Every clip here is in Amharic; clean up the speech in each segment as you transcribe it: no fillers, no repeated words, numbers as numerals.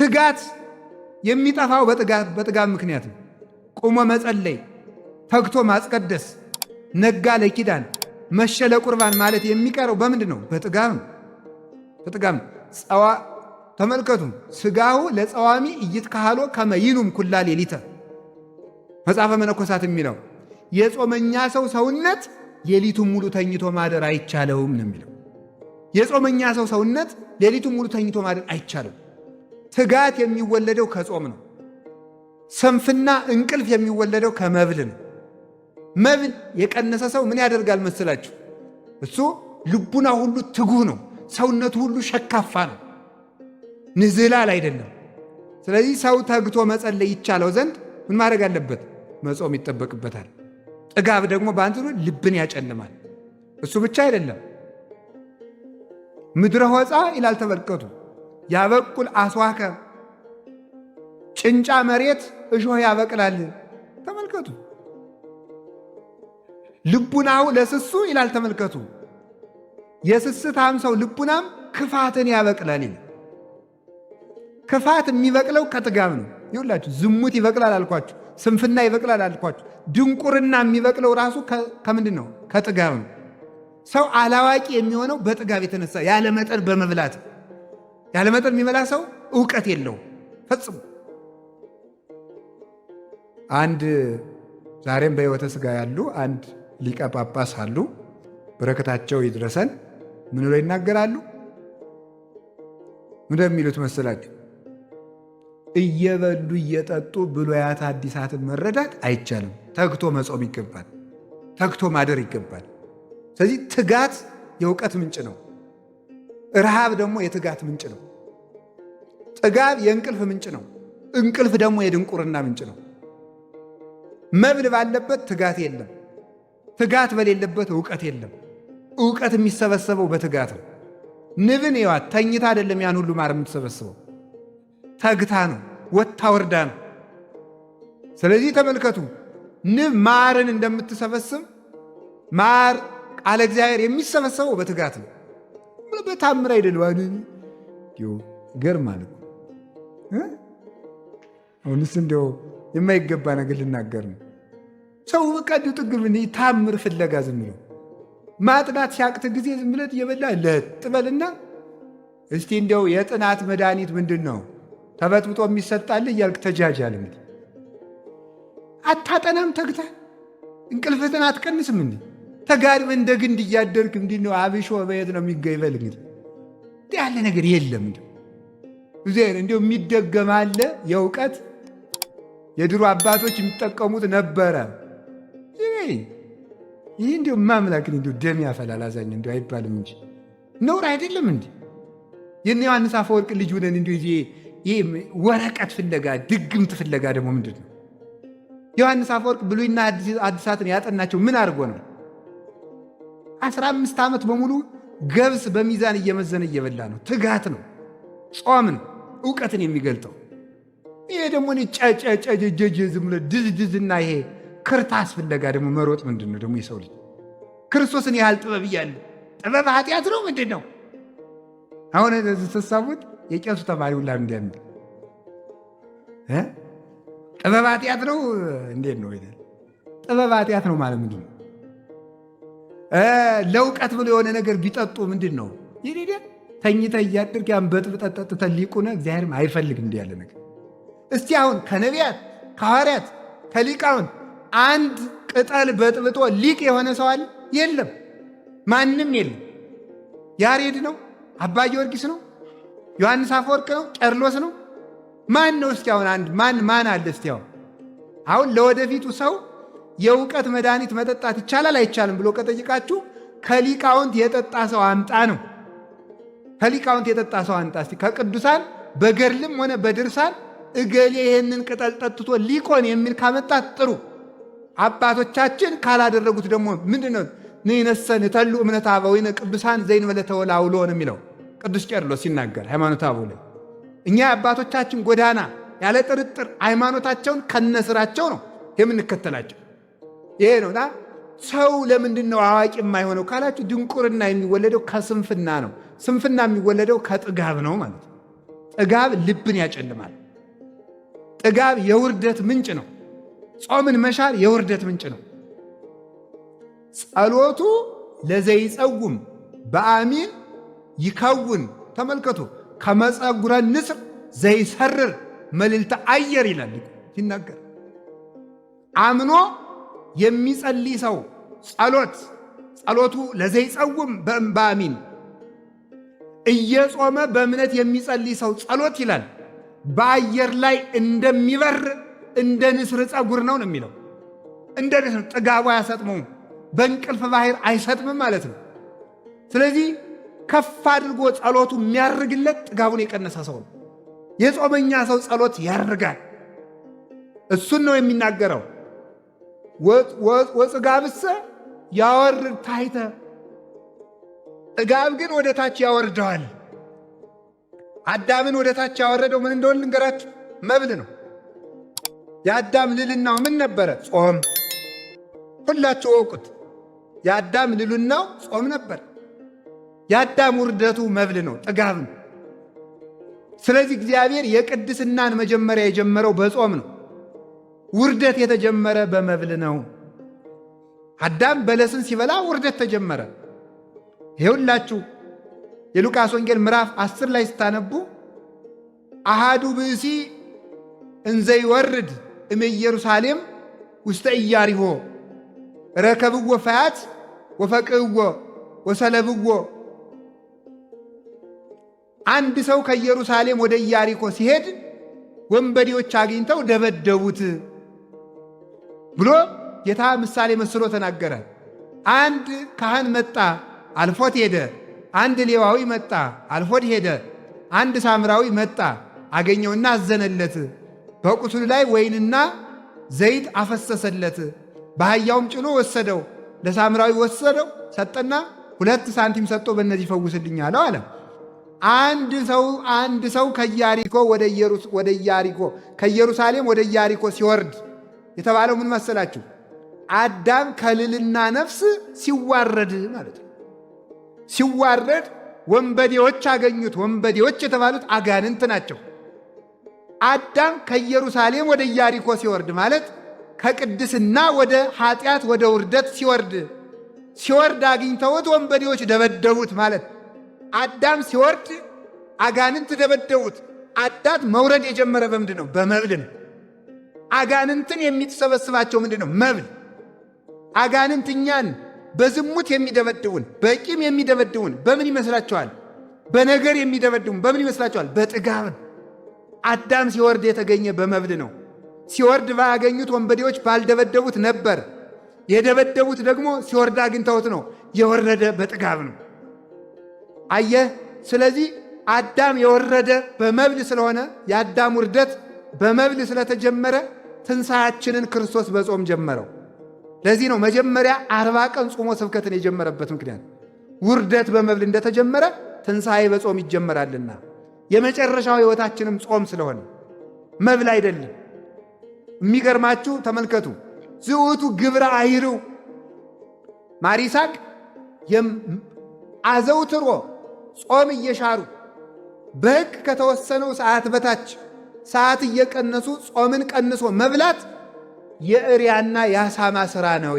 ትጋት የሚጠፋው በጥጋብ ምክንያት ነው። ቁሞ መጸለይ፣ ተግቶ ማስቀደስ፣ ነጋ ለኪዳን መሸ ለቁርባን ማለት የሚቀረው በምንድን ነው? በጥጋብ ነው። በጥጋብ ነው። ተመልከቱ፣ ስጋሁ ለጸዋሚ ኢይትካህሎ ከመ ይኑም ኩላ ሌሊተ መጽሐፈ መነኮሳት የሚለው የጾመኛ ሰው ሰውነት ሌሊቱን ሙሉ ተኝቶ ማደር አይቻለውም ነው የሚለው። የጾመኛ ሰው ሰውነት ሌሊቱን ሙሉ ተኝቶ ማደር አይቻለውም። ትጋት የሚወለደው ከጾም ነው። ሰንፍና እንቅልፍ የሚወለደው ከመብል ነው። መብል የቀነሰ ሰው ምን ያደርጋል መስላችሁ? እሱ ልቡና ሁሉ ትጉህ ነው። ሰውነቱ ሁሉ ሸካፋ ነው። ንዝላል አይደለም። ስለዚህ ሰው ተግቶ መጸለይ ይቻለው ዘንድ ምን ማድረግ አለበት? መጾም ይጠበቅበታል። ጥጋብ ደግሞ በአንጻሩ ልብን ያጨልማል። እሱ ብቻ አይደለም። ምድረ ሆፃ ይላል ተመልከቱ። ያበቁል አስዋከ ጭንጫ መሬት እሾህ ያበቅላል። ተመልከቱ። ልቡናው ለስሱ ይላል ተመልከቱ። የስስታም ሰው ልቡናም ክፋትን ያበቅላል ይላል። ክፋት የሚበቅለው ከጥጋብ ነው። ይሁላችሁ ዝሙት ይበቅላል አልኳችሁ፣ ስንፍና ይበቅላል አልኳችሁ። ድንቁርና የሚበቅለው ራሱ ከምንድን ነው? ከጥጋብ ነው። ሰው አላዋቂ የሚሆነው በጥጋብ የተነሳ ያለ መጠን በመብላት። ያለ መጠን የሚበላ ሰው እውቀት የለው ፈጽሞ። አንድ ዛሬም በሕይወተ ሥጋ ያሉ አንድ ሊቀ ጳጳስ አሉ። በረከታቸው ይድረሰን። ምን ብለው ይናገራሉ? እንደሚሉት መሰላችሁ? እየበሉ እየጠጡ ብሉያት አዲሳትን መረዳት አይቻልም። ተግቶ መጾም ይገባል። ተግቶ ማደር ይገባል። ስለዚህ ትጋት የእውቀት ምንጭ ነው። ረሃብ ደግሞ የትጋት ምንጭ ነው። ጥጋብ የእንቅልፍ ምንጭ ነው። እንቅልፍ ደግሞ የድንቁርና ምንጭ ነው። መብል ባለበት ትጋት የለም። ትጋት በሌለበት እውቀት የለም። እውቀት የሚሰበሰበው በትጋት ነው። ንብን ይዋት ተኝታ አይደለም ያን ሁሉ ማር የምትሰበስበው፣ ተግታ ነው፣ ወጥታ ወርዳ ነው። ስለዚህ ተመልከቱ፣ ንብ ማርን እንደምትሰበስብ ማር ቃለ እግዚአብሔር የሚሰበሰበው በትጋት ነው። በታምር አይደለም። ገር ማለት አሁንስ እንደው የማይገባ ነገር ልናገር ነው። ሰው በቃ ጥግብ ታምር ፍለጋ ዝም ብሎ ማጥናት ሲያቅት ጊዜ ዝም ብለት እየበላ ለጥበልና እስቲ እንደው የጥናት መድኃኒት ምንድን ነው ተበጥብጦ የሚሰጣል እያልክ ተጃጃል። እንግዲህ አታጠናም ተግታ እንቅልፍትን አትቀንስም። እንዲ ተጋድመ እንደ ግንድ እያደርክ እንዲ ነው አብሾ በየት ነው የሚገይበል? እንግዲህ እንዲህ ያለ ነገር የለም። እንደው የሚደገም አለ የእውቀት የድሮ አባቶች የሚጠቀሙት ነበረ። ይህ እንዲሁ ማምላክን እንዲሁ ደም ያፈላል አዛኝ እንዲሁ አይባልም እንጂ ነውር አይደለም። እንዲ የነ ዮሐንስ አፈወርቅ ልጅ ሆነን እንዲሁ ይህ ወረቀት ፍለጋ ድግምት ፍለጋ ደግሞ ምንድን ነው? ዮሐንስ አፈወርቅ ብሉይና አዲሳትን ያጠናቸው ምን አድርጎ ነው? 15 ዓመት በሙሉ ገብስ በሚዛን እየመዘነ እየበላ ነው። ትጋት ነው፣ ጾም ነው እውቀትን የሚገልጠው። ይሄ ደግሞ ጨጨጨጀጀ ዝም ብሎ ድዝድዝና ይሄ ክርታስ ፍለጋ ደግሞ መሮጥ ምንድን ነው ደግሞ? የሰው ልጅ ክርስቶስን ያህል ጥበብ እያለ ጥበብ ኃጢአት ነው ምንድን ነው? አሁን ተሳቡት የቄሱ ተማሪ ሁላ እንዲያምል ጥበብ ኃጢአት ነው እንዴት ነው? ጥበብ ኃጢአት ነው ማለት ምንድን ነው? ለእውቀት ብሎ የሆነ ነገር ቢጠጡ ምንድን ነው? ይሄ ተኝተ እያድርግ ያን በጥብጠት ጠጥተን ሊቁነ እግዚአብሔርም አይፈልግም እንዲህ ያለ ነገር። እስቲ አሁን ከነቢያት ከሐዋርያት ከሊቃውንት አንድ ቅጠል በጥብጦ ሊቅ የሆነ ሰው አለ? የለም፣ ማንም የለም። ያሬድ ነው? አባ ጊዮርጊስ ነው? ዮሐንስ አፈወርቅ ነው? ቄርሎስ ነው? ማን ነው? እስቲ አሁን አንድ ማን አለ? እስቲ አሁን ለወደፊቱ ሰው የእውቀት መድኃኒት መጠጣት ይቻላል አይቻልም ብሎ ከጠይቃችሁ ከሊቃውንት የጠጣ ሰው አምጣ ነው። ከሊቃውንት የጠጣ ሰው አምጣ እስቲ። ከቅዱሳን በገድልም ሆነ በድርሳን እገሌ ይህንን ቅጠል ጠጥቶ ሊቆን የሚል ካመጣት ጥሩ። አባቶቻችን ካላደረጉት ደግሞ ምንድነው? ንነሰን ተሉ እምነት አበዊነ ቅዱሳን ዘይንበለ ተወላውሎ ነው የሚለው ቅዱስ ቄርሎስ ሲናገር ሃይማኖተ አበው ላይ። እኛ አባቶቻችን ጎዳና ያለ ጥርጥር ሃይማኖታቸውን ከነስራቸው ነው የምንከተላቸው። ይሄ ነውና ሰው ለምንድን ነው አዋቂ የማይሆነው ካላችሁ፣ ድንቁርና የሚወለደው ከስንፍና ነው። ስንፍና የሚወለደው ከጥጋብ ነው ማለት ነው። ጥጋብ ልብን ያጨልማል። ጥጋብ የውርደት ምንጭ ነው። ጾምን መሻር የውርደት ምንጭ ነው። ጸሎቱ ለዘይጸውም በአሚን ይከውን። ተመልከቱ፣ ከመጸጉረ ንስር ዘይሰርር መልዕልተ አየር ይላል ሲናገር። አምኖ የሚጸልይ ሰው ጸሎቱ ለዘይጸውም በአሚን እየጾመ በእምነት የሚጸልይ ሰው ጸሎት ይላል በአየር ላይ እንደሚበር እንደ ንስር ጸጉር ነው የሚለው። እንደ ንስር ጥጋቡ አያሰጥመውም፣ በእንቅልፍ ባህር አይሰጥምም ማለት ነው። ስለዚህ ከፍ አድርጎ ጸሎቱ የሚያርግለት ጥጋቡን የቀነሰ ሰው ነው። የጾመኛ ሰው ጸሎት ያርጋል። እሱን ነው የሚናገረው። ወጽጋብሰ ያወርድ ታሕተ፣ ጥጋብ ግን ወደ ታች ያወርደዋል። አዳምን ወደ ታች ያወረደው ምን እንደሆነ ልንገራችሁ፣ መብል ነው። የአዳም ልልናው ምን ነበረ? ጾም። ሁላችሁ ወቁት። የአዳም ልልናው ጾም ነበር። የአዳም ውርደቱ መብል ነው፣ ጥጋብ ነው። ስለዚህ እግዚአብሔር የቅድስናን መጀመሪያ የጀመረው በጾም ነው። ውርደት የተጀመረ በመብል ነው። አዳም በለስን ሲበላ ውርደት ተጀመረ። ይኸውላችሁ የሉቃስ ወንጌል ምዕራፍ 10 ላይ ስታነቡ አሃዱ ብእሲ እንዘይወርድ እምኢየሩሳሌም ውስተ ኢያሪሆ ረከብዎ ፈያት ወፈቅህዎ ወሰለብዎ። አንድ ሰው ከኢየሩሳሌም ወደ ኢያሪኮ ሲሄድ ወንበዴዎች አግኝተው ደበደቡት ብሎ ጌታ ምሳሌ መስሎ ተናገረ። አንድ ካህን መጣ፣ አልፎት ሄደ። አንድ ሌዋዊ መጣ፣ አልፎት ሄደ። አንድ ሳምራዊ መጣ፣ አገኘውና አዘነለት። በቁስሉ ላይ ወይንና ዘይት አፈሰሰለት። በአህያውም ጭኖ ወሰደው። ለሳምራዊ ወሰደው፣ ሰጠና 2 ሳንቲም ሰጥቶ በእነዚህ ፈውስልኝ አለው አለ። አንድ ሰው ከኢየሩሳሌም ወደ ኢያሪኮ ሲወርድ የተባለው ምን መሰላችሁ? አዳም ከልልና ነፍስ ሲዋረድ ማለት ነው። ሲዋረድ ወንበዴዎች አገኙት። ወንበዴዎች የተባሉት አጋንንት ናቸው። አዳም ከኢየሩሳሌም ወደ ኢያሪኮ ሲወርድ ማለት ከቅድስና ወደ ኃጢአት ወደ ውርደት ሲወርድ አግኝተውት ወንበዴዎች ደበደቡት ማለት። አዳም ሲወርድ አጋንንት ደበደቡት። አዳም መውረድ የጀመረ በምንድን ነው? በመብል ነው። አጋንንትን የሚሰበስባቸው ምንድን ነው? መብል። አጋንንት እኛን በዝሙት የሚደበድቡን፣ በቂም የሚደበድቡን በምን ይመስላችኋል? በነገር የሚደበድቡን በምን ይመስላችኋል? በጥጋብ። አዳም ሲወርድ የተገኘ በመብል ነው። ሲወርድ ባያገኙት ወንበዴዎች ባልደበደቡት ነበር። የደበደቡት ደግሞ ሲወርድ አግኝተውት ነው። የወረደ በጥጋብ ነው። አየህ። ስለዚህ አዳም የወረደ በመብል ስለሆነ የአዳም ውርደት በመብል ስለተጀመረ ትንሣኤያችንን ክርስቶስ በጾም ጀመረው። ለዚህ ነው መጀመሪያ 40 ቀን ጾሞ ስብከትን የጀመረበት ምክንያት። ውርደት በመብል እንደተጀመረ ትንሣኤ በጾም ይጀመራልና የመጨረሻው ሕይወታችንም ጾም ስለሆነ መብል አይደለም። የሚገርማችሁ ተመልከቱ። ዝውቱ ግብረ አይርው ማሪሳቅ አዘውትሮ ጾም እየሻሩ በሕግ ከተወሰነው ሰዓት በታች ሰዓት እየቀነሱ ጾምን ቀንሶ መብላት የእሪያና የአሳማ ሥራ ነው።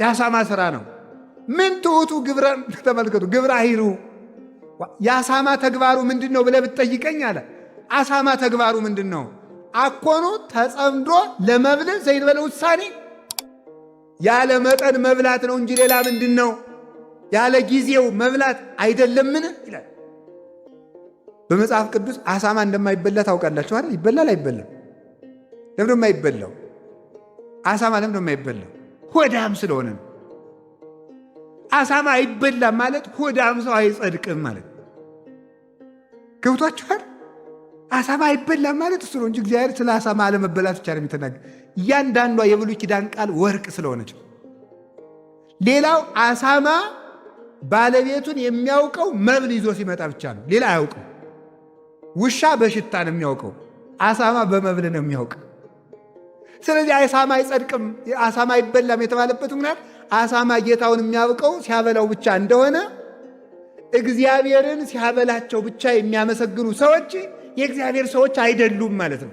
የአሳማ ሥራ ነው። ምን ትሑቱ ግብረ ተመልከቱ። ግብረ አይሩ የአሳማ ተግባሩ ምንድን ነው ብለህ ብትጠይቀኝ አለ። አሳማ ተግባሩ ምንድን ነው? አኮኑ ተጸምዶ ለመብል ዘይንበለ ውሳኔ፣ ያለ መጠን መብላት ነው እንጂ ሌላ ምንድን ነው? ያለ ጊዜው መብላት አይደለምን ይላል በመጽሐፍ ቅዱስ። አሳማ እንደማይበላ ታውቃላችሁ አይደል? ይበላል አይበላም? ለምን የማይበላው? አሳማ ለምን የማይበላው? ሆዳም ስለሆነ ነው። አሳማ አይበላም ማለት ሆዳም ሰው አይጸድቅም ማለት ገብቷችኋል? አሳማ አይበላም ማለት እሱ ነው እንጂ እግዚአብሔር ስለ አሳማ አለመበላት ብቻ ነው የሚተናገር። እያንዳንዷ የብሉይ ኪዳን ቃል ወርቅ ስለሆነች። ሌላው አሳማ ባለቤቱን የሚያውቀው መብል ይዞ ሲመጣ ብቻ ነው፣ ሌላ አያውቀው። ውሻ በሽታ ነው የሚያውቀው፣ አሳማ በመብል ነው የሚያውቀው። ስለዚህ አሳማ አይጸድቅም፣ አሳማ አይበላም የተባለበት ምክንያት አሳማ ጌታውን የሚያውቀው ሲያበላው ብቻ እንደሆነ እግዚአብሔርን ሲያበላቸው ብቻ የሚያመሰግኑ ሰዎች የእግዚአብሔር ሰዎች አይደሉም ማለት ነው።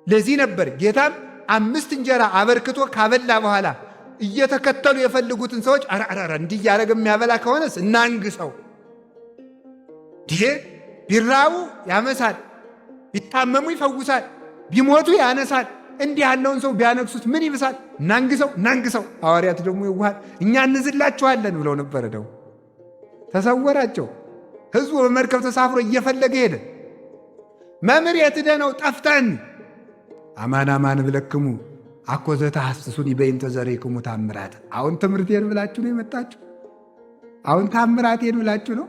ለዚህ ነበር ጌታም 5 እንጀራ አበርክቶ ካበላ በኋላ እየተከተሉ የፈልጉትን ሰዎች አራራራ እንዲህ እያደረገ የሚያበላ ከሆነስ እናንግሰው። ይሄ ቢራቡ ያመሳል፣ ቢታመሙ ይፈውሳል፣ ቢሞቱ ያነሳል። እንዲህ ያለውን ሰው ቢያነግሱት ምን ይብሳል? እናንግሰው። ሐዋርያት ደግሞ ይዋሃል እኛ እንዝላችኋለን ብለው ነበረ። ደው ተሰወራቸው። ሕዝቡ በመርከብ ተሳፍሮ እየፈለገ ሄደ። መምህር የት ሄደህ ነው? ጠፍተን። አማን አማን ብለክሙ አኮ ዘተሐስሱኒ በእንተ ዘሬክሙ ታምራት። አሁን ትምህርቴን ብላችሁ ነው የመጣችሁ? አሁን ታምራቴን ብላችሁ ነው?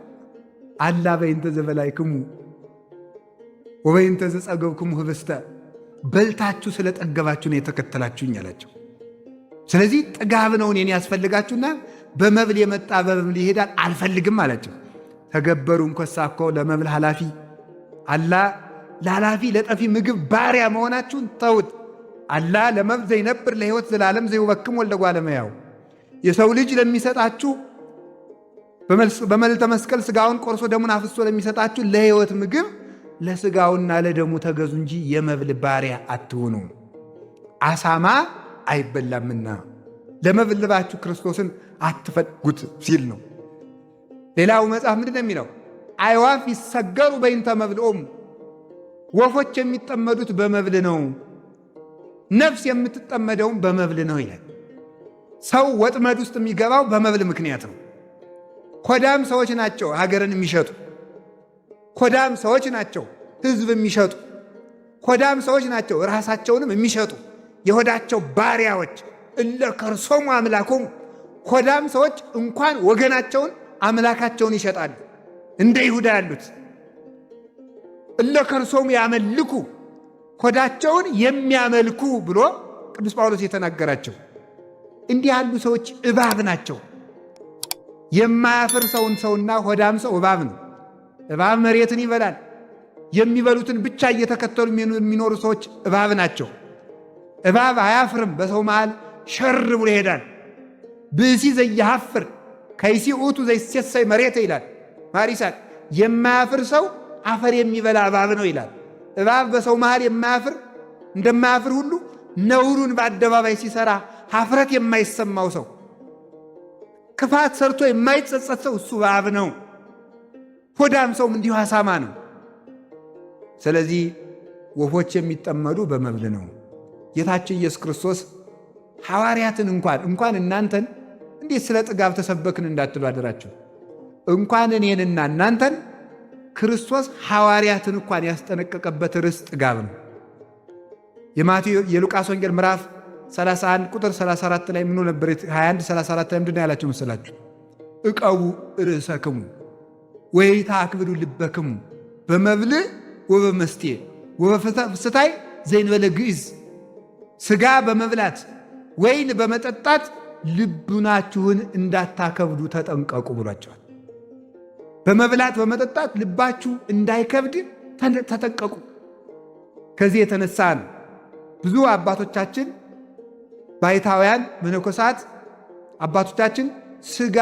አላ በእንተ ዘበላይክሙ ወበእንተ ዘጸገብክሙ ህብስተ፣ በልታችሁ ስለጠገባችሁ ነው የተከተላችሁኝ አላቸው። ስለዚህ ጥጋብ ነው እኔን ያስፈልጋችሁና በመብል የመጣ በመብል ይሄዳል አልፈልግም አላቸው። ተገበሩ እንኮሳ እኮ ለመብል ኃላፊ አላ ለኃላፊ ለጠፊ ምግብ ባሪያ መሆናችሁን ተውት። አላ ለመብል ዘይነብር ለሕይወት ዘላለም ዘይወክም ወልደ እጓለ እመሕያው፣ የሰው ልጅ ለሚሰጣችሁ በመልዕልተ መስቀል ሥጋውን ቆርሶ ደሙን አፍሶ ለሚሰጣችሁ ለሕይወት ምግብ ለሥጋውና ለደሙ ተገዙ እንጂ የመብል ባሪያ አትሁኑ። አሳማ አይበላምና ለመብል ልባችሁ ክርስቶስን አትፈጉት ሲል ነው። ሌላው መጽሐፍ ምንድን ነው የሚለው? አዕዋፍ ይሰገሩ በእንተ መብልዖሙ፣ ወፎች የሚጠመዱት በመብል ነው፣ ነፍስ የምትጠመደውም በመብል ነው ይላል። ሰው ወጥመድ ውስጥ የሚገባው በመብል ምክንያት ነው። ኮዳም ሰዎች ናቸው ሀገርን የሚሸጡ፣ ኮዳም ሰዎች ናቸው ሕዝብ የሚሸጡ፣ ኮዳም ሰዎች ናቸው ራሳቸውንም የሚሸጡ፣ የሆዳቸው ባሪያዎች። እለ ከርሶሙ አምላኮሙ፣ ኮዳም ሰዎች እንኳን ወገናቸውን አምላካቸውን ይሸጣሉ። እንደ ይሁዳ ያሉት እለ ከርሶሙ ያመልኩ፣ ሆዳቸውን የሚያመልኩ ብሎ ቅዱስ ጳውሎስ የተናገራቸው እንዲህ ያሉ ሰዎች እባብ ናቸው። የማያፍር ሰውና ሆዳም ሰው እባብ ነው። እባብ መሬትን ይበላል። የሚበሉትን ብቻ እየተከተሉ የሚኖሩ ሰዎች እባብ ናቸው። እባብ አያፍርም፣ በሰው መሃል ሸር ብሎ ይሄዳል። ብእሲ ዘያሐፍር ከይሲ ውእቱ ዘይሴሰይ መሬተ ይላል ማሪሳቅ። የማያፍር ሰው አፈር የሚበላ እባብ ነው ይላል። እባብ በሰው መሃል የማያፍር እንደማያፍር ሁሉ ነውሩን በአደባባይ ሲሰራ ሀፍረት የማይሰማው ሰው፣ ክፋት ሰርቶ የማይጸጸት ሰው እሱ እባብ ነው። ሆዳም ሰውም እንዲሁ አሳማ ነው። ስለዚህ ወፎች የሚጠመዱ በመብል ነው። ጌታችን ኢየሱስ ክርስቶስ ሐዋርያትን እንኳን እናንተን እንዴት ስለ ጥጋብ ተሰበክን እንዳትሉ አደራችሁ። እንኳን እኔንና እናንተን ክርስቶስ ሐዋርያትን እንኳን ያስጠነቀቀበት ርዕስ ጥጋብ ነው። የሉቃስ ወንጌል ምዕራፍ 31 ቁጥር 34 ላይ ምኑ ነበር? 21 34 ላይ ምንድን ነው ያላቸው መሰላችሁ? ዕቀቡ ርእሰክሙ ወኢታክብዱ ልበክሙ በመብል ወበመስቴ ወበፍስታይ ዘእንበለ ግዕዝ። ሥጋ በመብላት ወይን በመጠጣት ልቡናችሁን እንዳታከብዱ ተጠንቀቁ ብሏቸዋል። በመብላት በመጠጣት ልባችሁ እንዳይከብድ ተጠንቀቁ። ከዚህ የተነሳ ነው ብዙ አባቶቻችን ባይታውያን መነኮሳት አባቶቻችን ሥጋ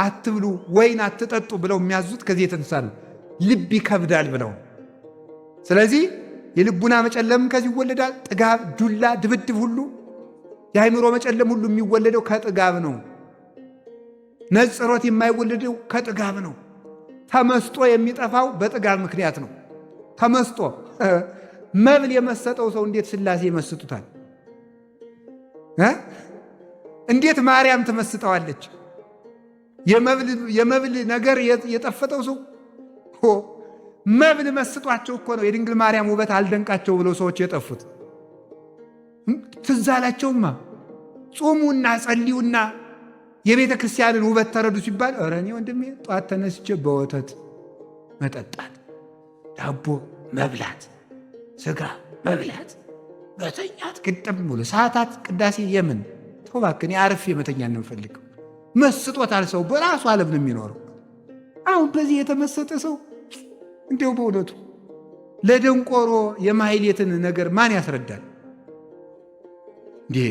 አትብሉ ወይን አትጠጡ ብለው የሚያዙት ከዚህ የተነሳ ነው። ልብ ይከብዳል ብለው። ስለዚህ የልቡና መጨለም ከዚህ ይወለዳል። ጥጋብ፣ ዱላ፣ ድብድብ ሁሉ የአእምሮ መጨለም ሁሉ የሚወለደው ከጥጋብ ነው። ነጽሮት የማይወለደው ከጥጋብ ነው። ተመስጦ የሚጠፋው በጥጋብ ምክንያት ነው። ተመስጦ መብል የመሰጠው ሰው እንዴት ሥላሴ ይመስጡታል? እንዴት ማርያም ትመስጠዋለች? የመብል ነገር የጠፈጠው ሰው መብል መስጧቸው እኮ ነው የድንግል ማርያም ውበት አልደንቃቸው ብለው ሰዎች የጠፉት። ትዝ አላቸውማ። ጹሙና ጸልዩና የቤተ ክርስቲያንን ውበት ተረዱ ሲባል ኧረ እኔ ወንድሜ ጠዋት ተነስቼ በወተት መጠጣት፣ ዳቦ መብላት፣ ሥጋ መብላት፣ መተኛት ግጥም ብሎ ሰዓታት ቅዳሴ የምን ተው እባክህ፣ እኔ አርፌ መተኛ ነው የምፈልገው። መስጦታል። ሰው በራሱ ዓለም ነው የሚኖረው። አሁን በዚህ የተመሰጠ ሰው እንዲያው በእውነቱ ለደንቆሮ የማሕሌትን ነገር ማን ያስረዳል? እንዲህ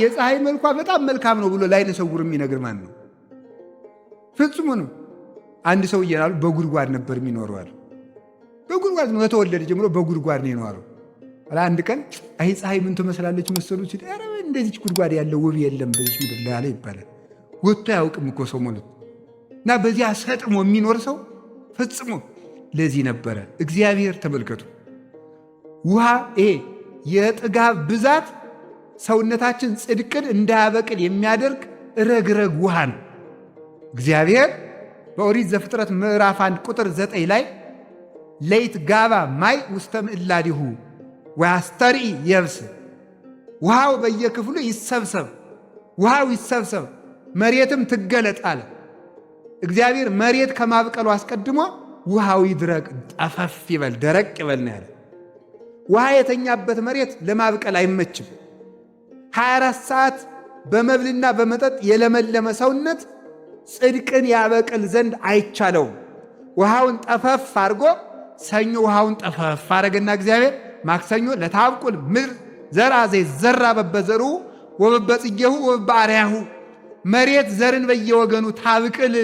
የፀሐይ መልኳ በጣም መልካም ነው ብሎ ለዓይነ ስውር የሚነግር ማን ነው? ፍጹም ነው። አንድ ሰው እየናሉ በጉድጓድ ነበር የሚኖሩ አሉ። በጉድጓድ ነው ከተወለደ ጀምሮ በጉድጓድ ነው የኖረው። አንድ ቀን አይ ፀሐይ ምን ትመስላለች መሰሉ ሲል ኧረ እንደዚች ጉድጓድ ያለው ውብ የለም በዚች ምድር ላይ አለ ይባላል። ወጥቶ አያውቅም እኮ ሰው ማለት እና በዚያ ሰጥሞ የሚኖር ሰው ፈጽሞ ለዚህ ነበረ እግዚአብሔር። ተመልከቱ ውሃ የጥጋብ ብዛት ሰውነታችን ጽድቅን እንዳያበቅል የሚያደርግ ረግረግ ውሃ ነው። እግዚአብሔር በኦሪት ዘፍጥረት ምዕራፍ 1 ቁጥር 9 ላይ ለይት ጋባ ማይ ውስተ ምዕላዲሁ ወያስተርኢ የብስ፣ ውሃው በየክፍሉ ይሰብሰብ፣ ውሃው ይሰብሰብ መሬትም ትገለጥ አለ። እግዚአብሔር መሬት ከማብቀሉ አስቀድሞ ውሃው ይድረቅ፣ ጠፈፍ ይበል፣ ደረቅ ይበል ነው ያለ። ውሃ የተኛበት መሬት ለማብቀል አይመችም። 24 ሰዓት በመብልና በመጠጥ የለመለመ ሰውነት ጽድቅን ያበቅል ዘንድ አይቻለውም። ውሃውን ጠፈፍ አድርጎ ሰኞ ውሃውን ጠፈፍ አረገና እግዚአብሔር ማክሰኞ ለታብቁል ምድር ዘርአ ዘይዘራ በበዘሩ ወበበጽጌሁ ወበአርያሁ፣ መሬት ዘርን በየወገኑ ታብቅል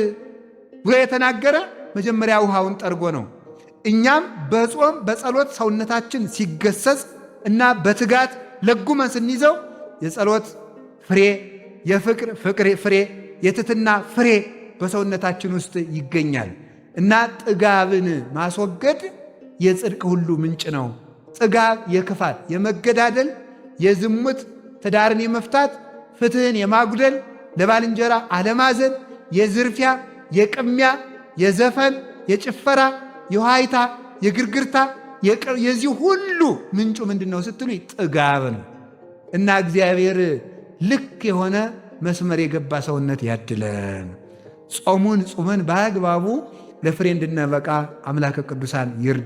ብሎ የተናገረ መጀመሪያ ውሃውን ጠርጎ ነው። እኛም በጾም በጸሎት ሰውነታችን ሲገሰጽ እና በትጋት ለጉመን ስንይዘው የጸሎት ፍሬ፣ የፍቅር ፍሬ፣ የትትና ፍሬ በሰውነታችን ውስጥ ይገኛል እና ጥጋብን ማስወገድ የጽድቅ ሁሉ ምንጭ ነው። ጥጋብ የክፋት፣ የመገዳደል፣ የዝሙት፣ ትዳርን የመፍታት፣ ፍትህን የማጉደል፣ ለባልንጀራ አለማዘን፣ የዝርፊያ፣ የቅሚያ፣ የዘፈን፣ የጭፈራ፣ የዋይታ፣ የግርግርታ፣ የዚህ ሁሉ ምንጩ ምንድን ነው ስትሉ ጥጋብ ነው እና እግዚአብሔር ልክ የሆነ መስመር የገባ ሰውነት ያድለን። ጾሙን ጾመን በአግባቡ ለፍሬ እንድንበቃ አምላከ ቅዱሳን ይርዳ።